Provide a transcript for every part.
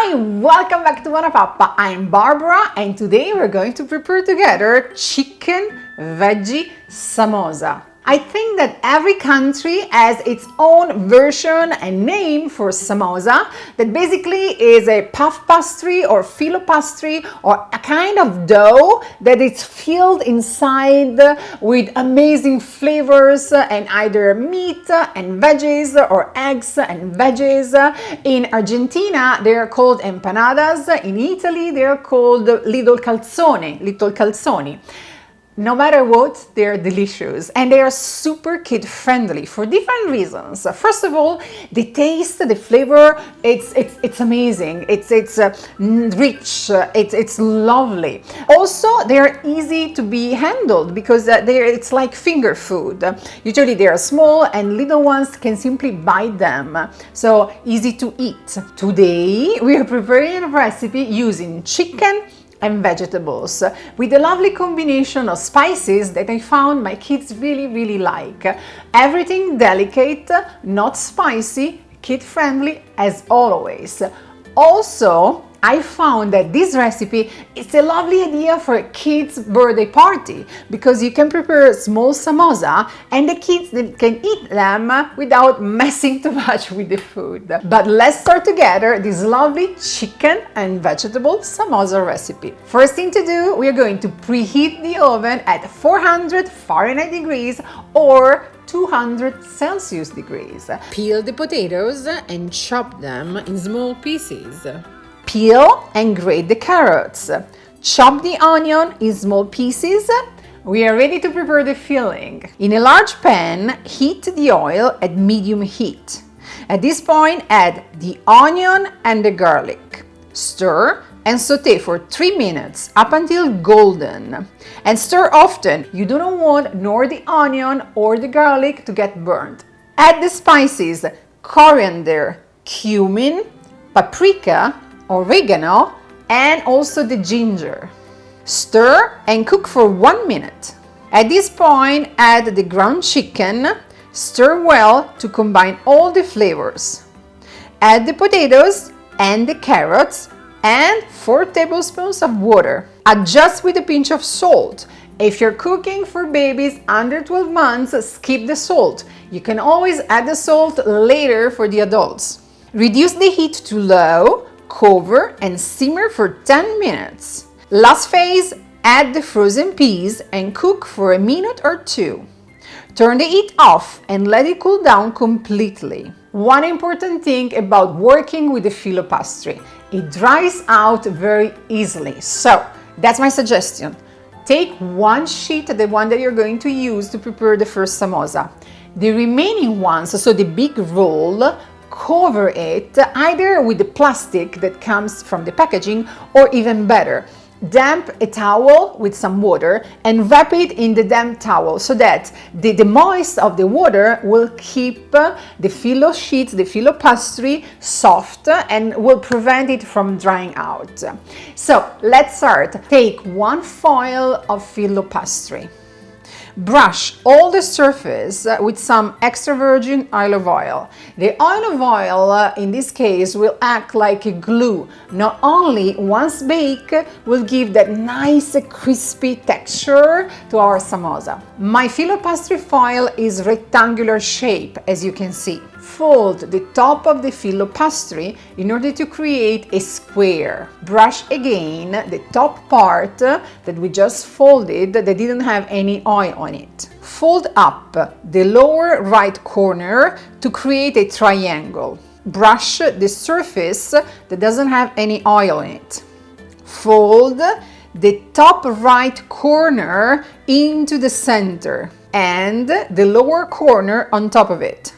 Hi, welcome back to BuonaPappa. I'm Barbara and today we're going to prepare together chicken veggie samosa. I think that every country has its own version and name for samosa that basically is a puff pastry or filo pastry or a kind of dough that is filled inside with amazing flavors and either meat and veggies or eggs and veggies. In Argentina they are called empanadas, in Italy they are called little calzoni. No matter what, they're delicious and they are super kid friendly for different reasons. First of all, the taste, the flavor, it's amazing. It's rich, it's lovely. Also, they are easy to be handled because it's like finger food. Usually they are small and little ones can simply bite them. So easy to eat. Today, we are preparing a recipe using chicken and vegetables with a lovely combination of spices that I found my kids really like. Everything delicate, not spicy, kid friendly as always. Also, I found that this recipe is a lovely idea for a kid's birthday party because you can prepare small samosa and the kids can eat them without messing too much with the food. But let's start together this lovely chicken and vegetable samosa recipe. First thing to do, we are going to preheat the oven at 400 Fahrenheit degrees or 200 Celsius degrees. Peel the potatoes and chop them in small pieces. Peel and grate the carrots. Chop the onion in small pieces. We are ready to prepare the filling. In a large pan, heat the oil at medium heat. At this point, add the onion and the garlic. Stir and sauté for 3 minutes up until golden. And stir often. You do not want nor the onion or the garlic to get burnt. Add the spices, coriander, cumin, paprika, oregano, and also the ginger. Stir and cook for 1 minute. At this point, add the ground chicken. Stir well to combine all the flavors. Add the potatoes and the carrots and 4 tablespoons of water. Adjust with a pinch of salt. If you're cooking for babies under 12 months, skip the salt. You can always add the salt later for the adults. Reduce the heat to low. Cover and simmer for 10 minutes. Last phase, add the frozen peas and cook for a minute or 2. Turn the heat off and let it cool down completely. One important thing about working with the filo pastry, it dries out very easily. So that's my suggestion. Take one sheet, the one that you're going to use to prepare the first samosa. The remaining ones, so the big roll, cover it either with the plastic that comes from the packaging or even better, damp a towel with some water and wrap it in the damp towel so that the moist of the water will keep the filo sheets, the filo pastry soft and will prevent it from drying out. So let's start. Take 1 foil of filo pastry. Brush all the surface with some extra virgin olive oil. The olive oil, in this case, will act like a glue. Not only once baked, will give that nice crispy texture to our samosa. My filo pastry foil is rectangular shape, as you can see. Fold the top of the filo pastry in order to create a square. Brush again the top part that we just folded that didn't have any oil on it. Fold up the lower right corner to create a triangle. Brush the surface that doesn't have any oil in it. Fold the top right corner into the center and the lower corner on top of it.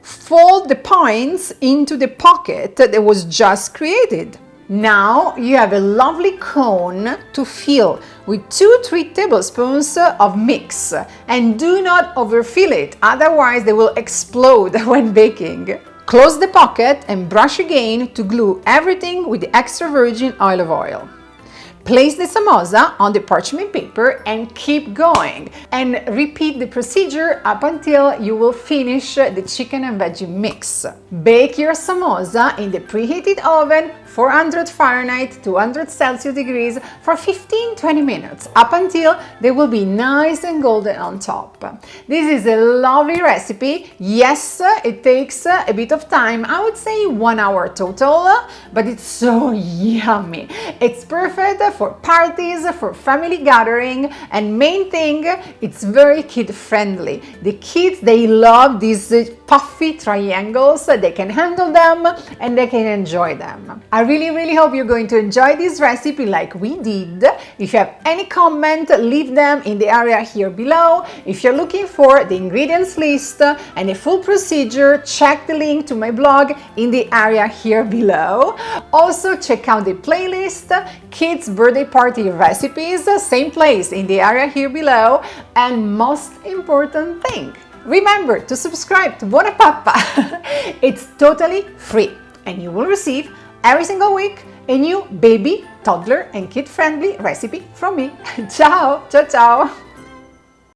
Fold the points into the pocket that was just created. Now you have a lovely cone to fill with 2-3 tablespoons of mix and do not overfill it, otherwise they will explode when baking. Close the pocket and brush again to glue everything with the extra virgin olive oil. Place the samosa on the parchment paper and keep going and repeat the procedure up until you will finish the chicken and veggie mix. Bake your samosa in the preheated oven 400 Fahrenheit, 200 Celsius degrees for 15-20 minutes up until they will be nice and golden on top. This is a lovely recipe. Yes, it takes a bit of time, I would say 1 hour total, but it's so yummy. It's perfect for parties, for family gathering, and main thing, it's very kid friendly. The kids, they love these puffy triangles, they can handle them and they can enjoy them. I really hope you're going to enjoy this recipe like we did. If you have any comment, leave them in the area here below. If you're looking for the ingredients list and a full procedure, check the link to my blog in the area here below. Also check out the playlist, kids birthday party recipes, same place in the area here below. And most important thing, remember to subscribe to BuonaPappa. It's totally free and you will receive every single week a new baby, toddler and kid-friendly recipe from me. Ciao, ciao, ciao!